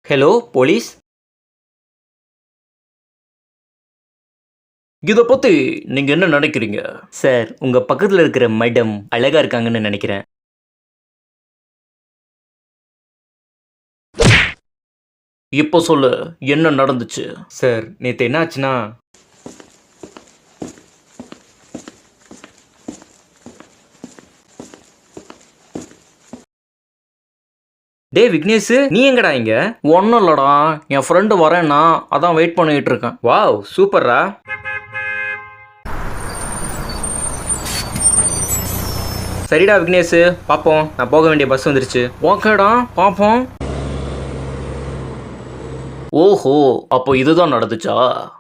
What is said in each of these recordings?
Hello police. இத பத்தி நீங்க என்ன நினைக்கிறீங்க? சார், உங்க பக்கத்துல இருக்கிற மேடம் அழகா இருக்காங்கன்னு நினைக்கிறேன். இப்போ சொல்லு, என்ன நடந்துச்சு? சார், நேத்து என்ன ஆச்சுன்னா, டேய் விக்னேஷ், நீ எங்கடா இங்க? ஒன்றும் இல்லடா, என் ஃப்ரெண்டு வரேன்னா அதான் வெயிட் பண்ணிட்டு இருக்கேன். வாவ், சூப்பர்ரா. சரிடா விக்னேஷ், பார்ப்போம். நான் போக வேண்டிய பஸ் வந்துருச்சு. ஓகேடா, பார்ப்போம். ஓஹோ, அப்போ இதுதான் நடந்துச்சா?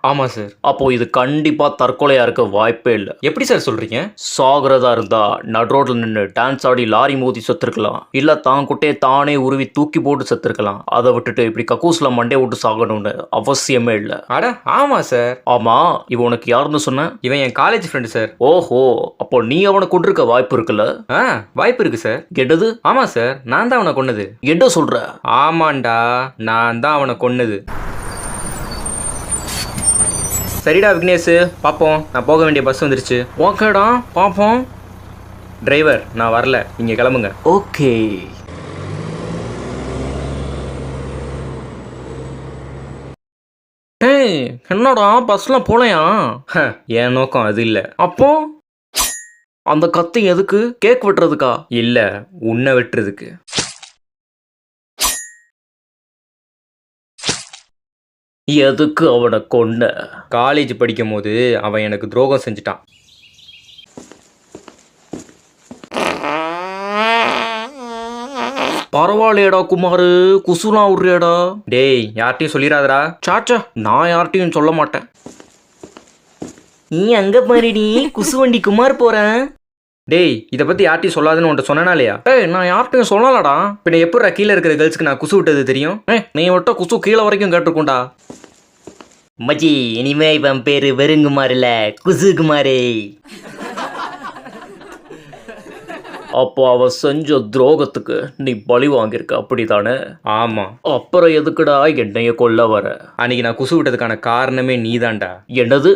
ஆமா சார். அப்போ இது கண்டிப்பா தற்கொலையா இருக்க வாய்ப்பே இல்லை. எப்படி சார் சொல்றீங்க? சாகிறதா இருந்தா நடு ரோட்ல நின்று டான்ஸ் ஆடி லாரி மோதி செத்துருக்கலாம், இல்ல தான் குட்டையை தானே உருவி தூக்கி போட்டு செத்துருக்கலாம். அதை விட்டுட்டு இப்படி கக்கூஸ்ல மண்டே விட்டு சாகணும்னு அவசியமே இல்லை. அட ஆமா சார். ஆமா, இவன் உனக்கு யாருன்னு சொன்ன? இவன் என் காலேஜ் ஃப்ரெண்டு சார். ஓஹோ, அப்போ நீ அவனை கொண்டிருக்க வாய்ப்பு இருக்குல்ல? வாய்ப்பு இருக்கு சார். கெட்டது? ஆமா சார், நான் தான் அவனை கொன்னது. என்ன சொல்ற? ஆமாண்டா, நான் தான் அவனை கொன்னது. சரிடா விக்னேஷ், பார்ப்போம். நான் போக வேண்டிய பஸ் வந்துருச்சு. ஓகேடா, பார்ப்போம். டிரைவர், நான் வரல, நீங்க கிளம்புங்க. ஓகே. ஏய், என்னடா பஸ்லாம் போலையா? என் நோக்கம் அது இல்லை. அப்போ அந்த கத்தி எதுக்கு? கேக் வெட்டுறதுக்கா? இல்ல, உன்னை வெட்டுறதுக்கு. எதுக்கு அவனை கொன்ன? காலேஜ் படிக்கும் போது அவன் எனக்கு துரோகம் செஞ்சுட்டான். பரவாயில்லையடா குமாரு, குசுலாம் விடுறியடா. டேய், யார்ட்டையும் சொல்லிடாதடா. சாச்சா, நான் யார்ட்டையும் சொல்ல மாட்டேன். நீ அங்க பாருடி, குசு வண்டி குமார் போறேன். டேய், இதை பத்தி யார்ட்டையும் சொல்லாதுன்னு உன்ட்ட சொன்னா இல்லையா? ஏய், நான் யார்ட்டையும் சொல்லலடா. பின்ன எப்படா கீழே இருக்கிற கேர்ள்ஸ்க்கு நான் குசு விட்டது தெரியும்? நீ விட்ட குசு கீழே வரைக்கும் கேட்டிருக்கோண்டா. மச்சி, இனிமே இவன் பேரு வெறுங்குமார் இல்ல, குசுகுமாரே. அப்போ அவ செஞ்ச துரோகத்துக்கு நீ பழி வாங்கியிருக்க, அப்படித்தானே? ஆமா. அப்புறம் எதுக்குடா என்னைய கொல்ல வர? அன்னைக்கு நான் குசு விட்டதுக்கான காரணமே நீதான்டா. என்னது?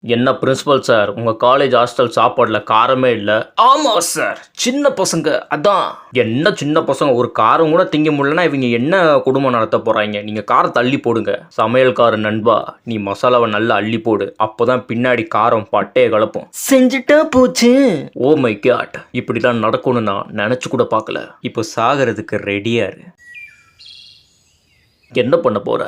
என்ன பிரின்சிபல் சார், உங்க காலேஜ் ஹாஸ்டல் சாப்பாடுல காரமே இல்ல? ஆமா சார், சின்ன பசங்க அதான். என்ன சின்ன பசங்க, ஒரு காரம் கூட திங்க முடியலன்னா இவங்க என்ன குடும்பம் நடத்த போறாங்க? நீங்க காரம் தள்ளி போடுங்க. சமையல்கார நண்பா, நீ மசாலாவை நல்லா அள்ளி போடு, அப்போதான் பின்னாடி காரம் பட்டையை கலப்போம். செஞ்சுட்டா போச்சு. ஓ மை காட், இப்படிதான் நடக்கும்னு நான் நினைச்சு கூட பார்க்கல. இப்போ சாகிறதுக்கு ரெடியா இரு. என்ன பண்ண போற?